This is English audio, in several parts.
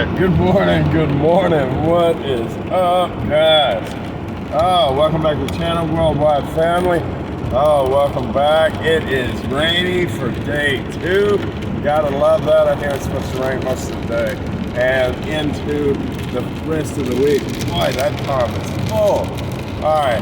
right, good morning. What is up, guys? Oh, welcome back to the channel, Worldwide Family. Oh, welcome back. It is rainy for day 2. Gotta love that. I hear it's supposed to rain most of the day and into the rest of the week. Boy, that pond is full. All right,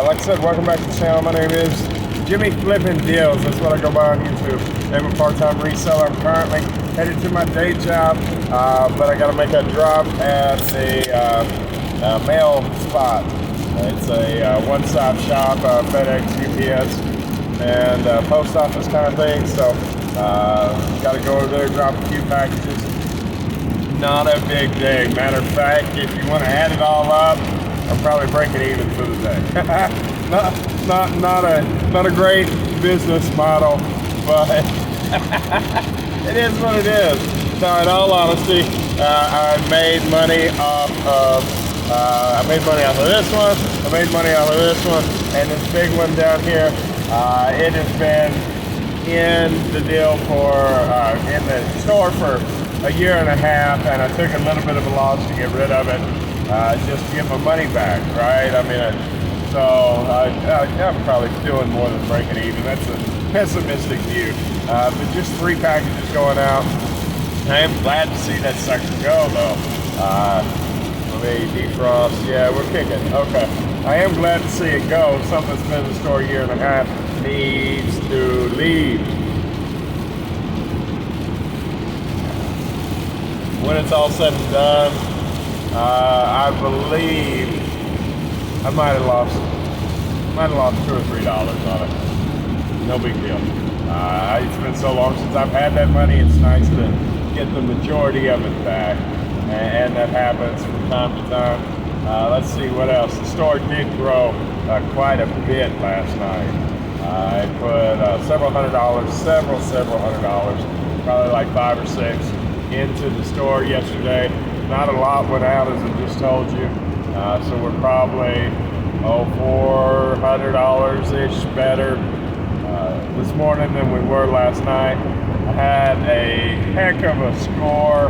like I said, welcome back to the channel. My name is Jimmy Flippin' Deals. That's what I go by on YouTube. I'm a part-time reseller. I'm currently headed to my day job, but I got to make a drop at the mail spot. It's a one-stop shop, FedEx, UPS, and post office kind of thing. So got to go over there, drop a few packages. Not a big day. Matter of fact, if you want to add it all up, I'm probably breaking even for the day. not a great business model, but it is what it is. So in all honesty, I made money off of this one, I made money off of this one, and this big one down here, it has been in the deal in the store for a year and a half, and I took a little bit of a loss to get rid of it, just to get my money back, right? I mean, I'm probably doing more than breaking even. That's a pessimistic view. But just 3 packages going out. I am glad to see that sucker go, though. Let me defrost. Yeah, we're kicking. Okay. I am glad to see it go. Something that's been in the store a year and a half needs to leave. When it's all said and done, I believe I might have lost $2 or $3 on it. No big deal. It's been so long since I've had that money. It's nice to get the majority of it back, and that happens from time to time. Let's see what else. The store did grow quite a bit last night. I put several hundred dollars, probably like 5 or 6 into the store yesterday. Not a lot went out, as I just told you. So we're probably $400-ish better this morning than we were last night. I had a heck of a score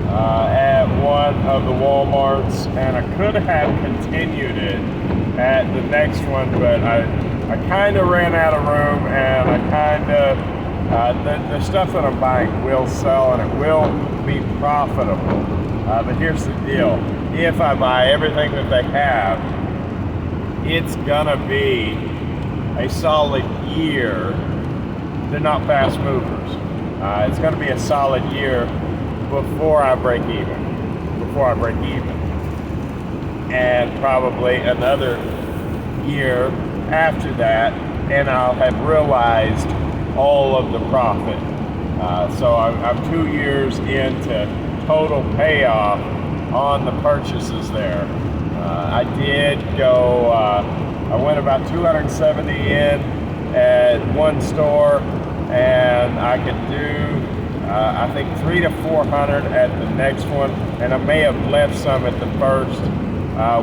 at one of the Walmarts, and I could have continued it at the next one, but I kind of ran out of room, and I kind of the stuff that I'm buying will sell, and it will be profitable. But here's the deal. If I buy everything that they have, it's gonna be a solid year. They're not fast movers. It's gonna be a solid year before I break even. And probably another year after that, and I'll have realized all of the profit. So I'm 2 years into total payoff on the purchases there. I did go, I went about 270 in at one store, and I could do, I think 300 to 400 at the next one, and I may have left some at the first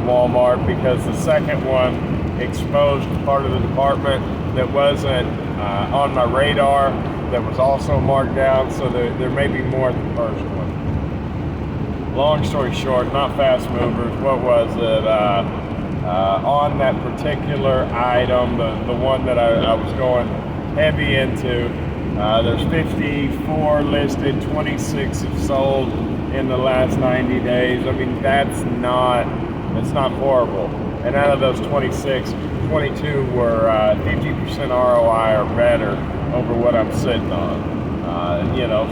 Walmart because the second one exposed part of the department that wasn't on my radar, that was also marked down, so there may be more at the first one. Long story short, not fast movers. What was it? On that particular item, the one that I was going heavy into, there's 54 listed, 26 have sold in the last 90 days. I mean, that's not horrible. And out of those 26, 22 were 50% ROI or better over what I'm sitting on.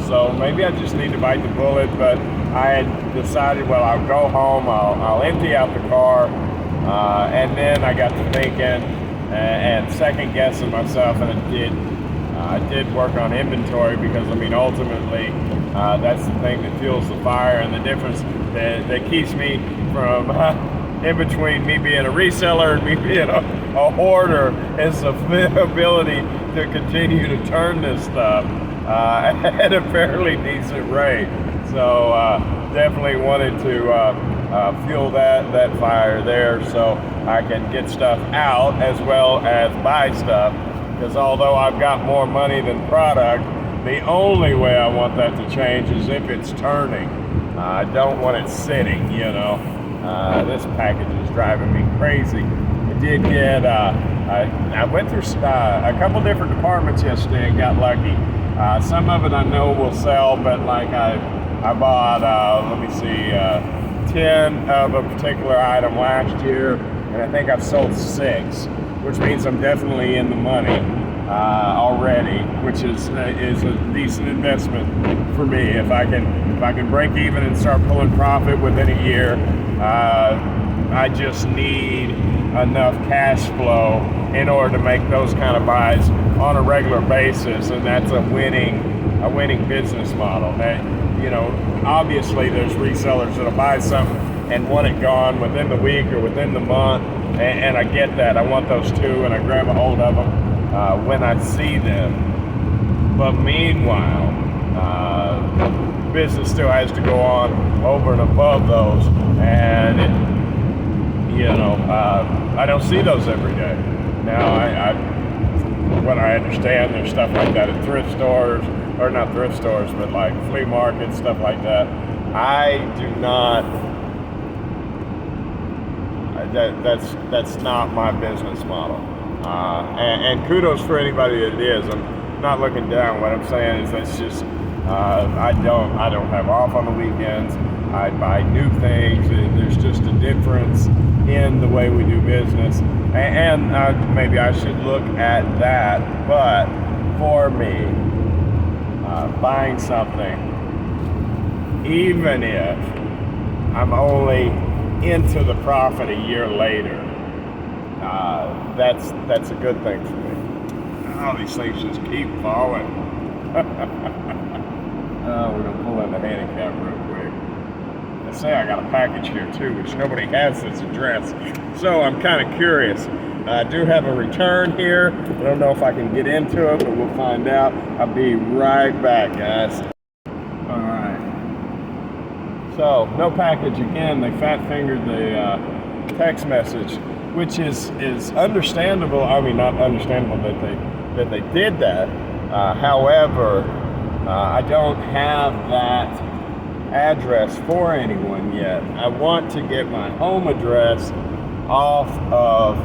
So maybe I just need to bite the bullet, but I had decided, well, I'll go home, I'll empty out the car, and then I got to thinking and second guessing myself, and I did work on inventory because, I mean, ultimately, that's the thing that fuels the fire, and the difference that keeps me from in between me being a reseller and me being a hoarder is the ability to continue to turn this stuff at a fairly decent rate. So definitely wanted to fuel that fire there, so I can get stuff out as well as buy stuff, because although I've got more money than product, The only way I want that to change is if it's turning. I don't want it sitting, This package is driving me crazy. I did get, I went through a couple different departments yesterday and got lucky. Some of it I know will sell, but like I bought, 10 of a particular item last year, and I think I've sold 6, which means I'm definitely in the money already, which is a decent investment for me. If I can break even and start pulling profit within a year, I just need enough cash flow in order to make those kind of buys on a regular basis, and that's a winning business model. Obviously there's resellers that'll buy something and want it gone within the week or within the month, and I get that. I want those too, and I grab a hold of them when I see them. But meanwhile, business still has to go on over and above those, and I don't see those every day. Now, what I understand, there's stuff like that at thrift stores, or not thrift stores, but like flea markets, stuff like that. I do not. That's not my business model. And kudos for anybody that it is. I'm not looking down. What I'm saying is that's just I don't have off on the weekends. I buy new things. There's just a difference in the way we do business, and maybe I should look at that. But for me, buying something, even if I'm only into the profit a year later, that's a good thing for me. Oh, these things just keep falling. We're gonna pull in the handicap real quick. They say I got a package here too, which nobody has this address, so I'm kind of curious. I do have a return here. I don't know if I can get into it, but we'll find out. I'll be right back, guys. All right. So, no package again. They fat fingered the text message, which is understandable. I mean, not understandable that they did that. However, I don't have that address for anyone yet. I want to get my home address off of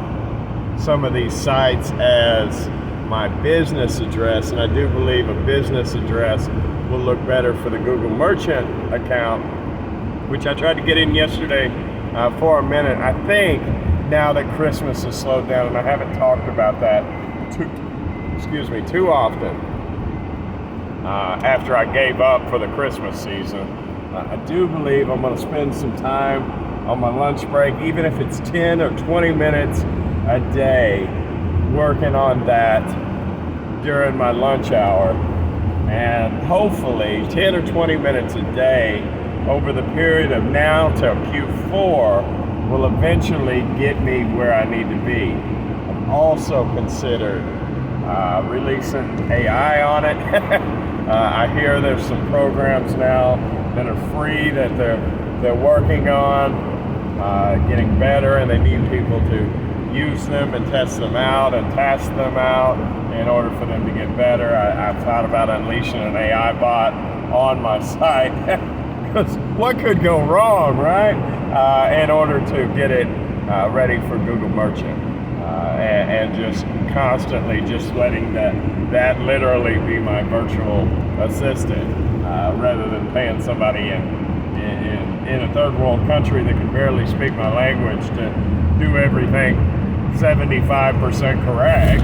some of these sites as my business address, and I do believe a business address will look better for the Google Merchant account, which I tried to get in yesterday for a minute. I think now that Christmas has slowed down, and I haven't talked about that too often after I gave up for the Christmas season, I do believe I'm going to spend some time on my lunch break, even if it's 10 or 20 minutes a day, working on that during my lunch hour, and hopefully 10 or 20 minutes a day over the period of now till Q4 will eventually get me where I need to be. I've also considered releasing AI on it. I hear there's some programs now that are free that they're working on, getting better, and they need people to use them and test them out and test them out in order for them to get better. I've thought about unleashing an AI bot on my site, because what could go wrong, right? In order to get it ready for Google Merchant, and just constantly just letting that literally be my virtual assistant, rather than paying somebody in a third world country that can barely speak my language to do everything 75% correct.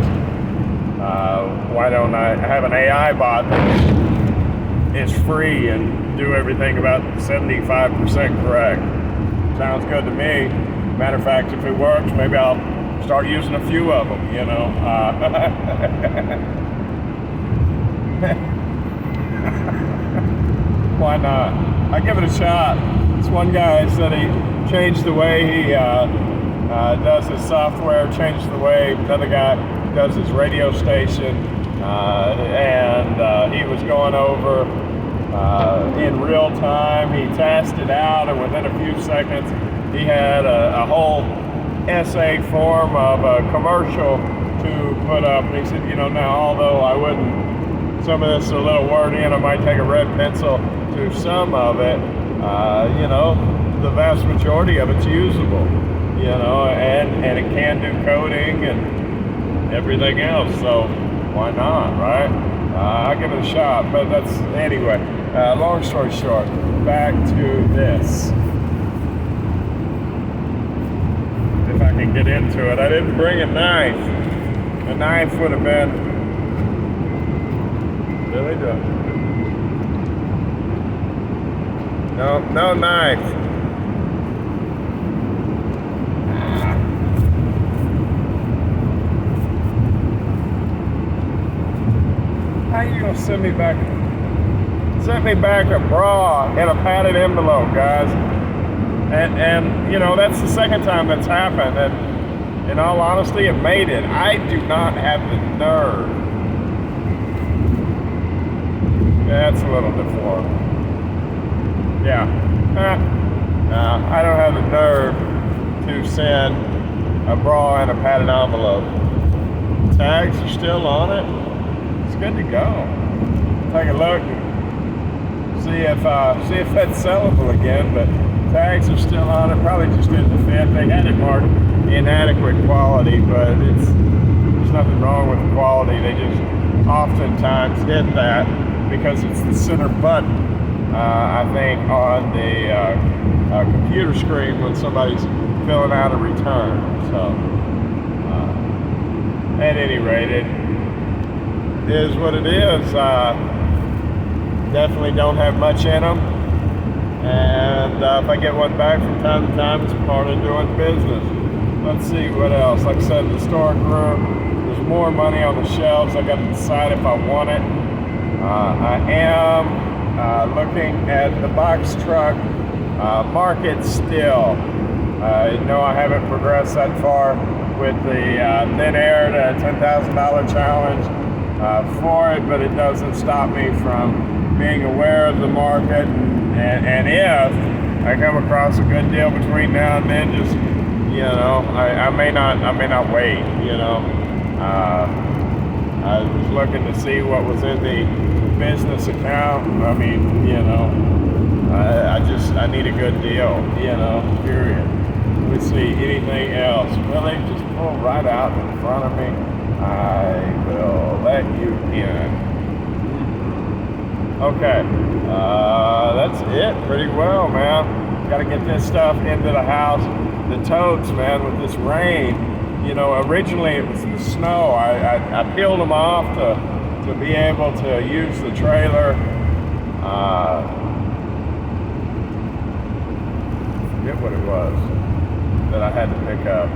Why don't I have an AI bot that is free and do everything about 75% correct? Sounds good to me. Matter of fact, if it works, maybe I'll start using a few of them, Why not? I give it a shot. This one guy said he changed the way he does his software, changed the way another guy does his radio station, and he was going over in real time. He tested out, and within a few seconds, he had a whole essay form of a commercial to put up. And he said, now, although I wouldn't some of this is a little wordy and I might take a red pencil to some of it, you know, the vast majority of it's usable, you know, and it can do coding and everything else, so why not, right? I'll give it a shot, but that's, anyway, long story short, back to this. If I can get into it. I didn't bring a knife. A knife would have been really good. No knife. How you gonna send me back a bra in a padded envelope, guys? And you know, that's the second time that's happened, and in all honesty, it made it. I do not have the nerve. That's a little deformed. Yeah. I don't have the nerve to send a bra in a padded envelope. Tags are still on it. It's good to go. Take a look and see if that's sellable again, but tags are still on it. Probably just didn't fit. They had it marked inadequate quality, but there's nothing wrong with the quality. They just oftentimes hit that because it's the center button, I think, on the computer screen when somebody's filling out a return. So at any rate, it is what it is. Definitely don't have much in them. And if I get one back from time to time, it's part of doing business. Let's see what else. Like I said, the storage room, there's more money on the shelves. I got to decide if I want it. I am looking at the box truck market still. No, I haven't progressed that far with the thin air to $10,000 challenge for it, but it doesn't stop me from being aware of the market. And if I come across a good deal between now and then, just, you know, I may not wait, you know. I was looking to see what was in the business account. I mean, you know, I need a good deal, you know, period. Let's see, anything else? Well, they just pull right out in front of me. I will let you in. Okay, that's it pretty well, man. Got to get this stuff into the house. The totes, man, with this rain, you know, originally it was the snow. I peeled them off to be able to use the trailer. Forget what it was that I had to pick up.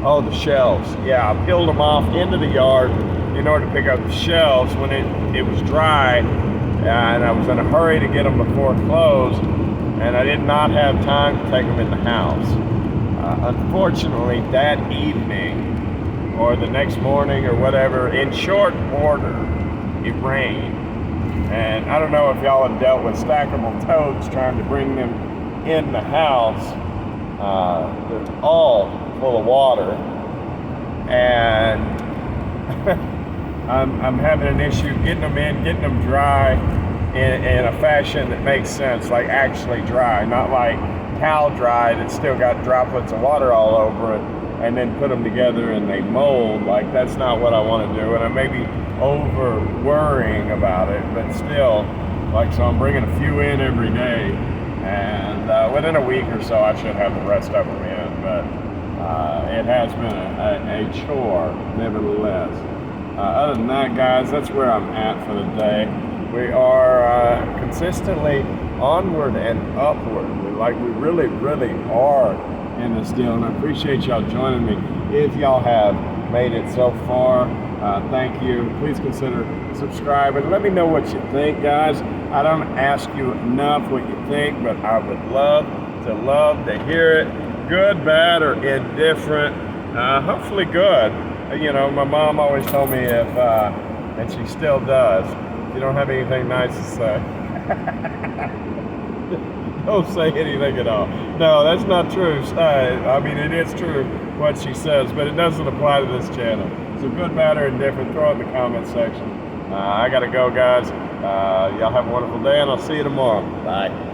Oh, the shelves. Yeah, I peeled them off into the yard in order to pick up the shelves when it was dry, and I was in a hurry to get them before it closed, and I did not have time to take them in the house. Unfortunately, that evening or the next morning or whatever, in short order, it rained. And I don't know if y'all have dealt with stackable totes trying to bring them in the house. They're all full of water, and I'm having an issue getting them in, getting them dry in a fashion that makes sense, like actually dry, not like towel dry that's still got droplets of water all over it, and then put them together and they mold. Like, that's not what I want to do, and I may be over worrying about it, but still, like, so I'm bringing a few in every day, and within a week or so I should have the rest of them in, but it has been a chore nevertheless. Other than that, guys, that's where I'm at for the day. We are consistently onward and upward. We really, really are in this deal, and I appreciate y'all joining me. If y'all have made it so far, thank you. Please consider subscribing. Let me know what you think, guys. I don't ask you enough what you think, but I would love to hear it. Good, bad, or indifferent. Hopefully good. You know, my mom always told me if, and she still does, if you don't have anything nice to say, don't say anything at all. No, that's not true. I mean, it is true what she says, but it doesn't apply to this channel. So good, bad, or indifferent, throw it in the comment section. I got to go, guys. Y'all have a wonderful day, and I'll see you tomorrow. Bye.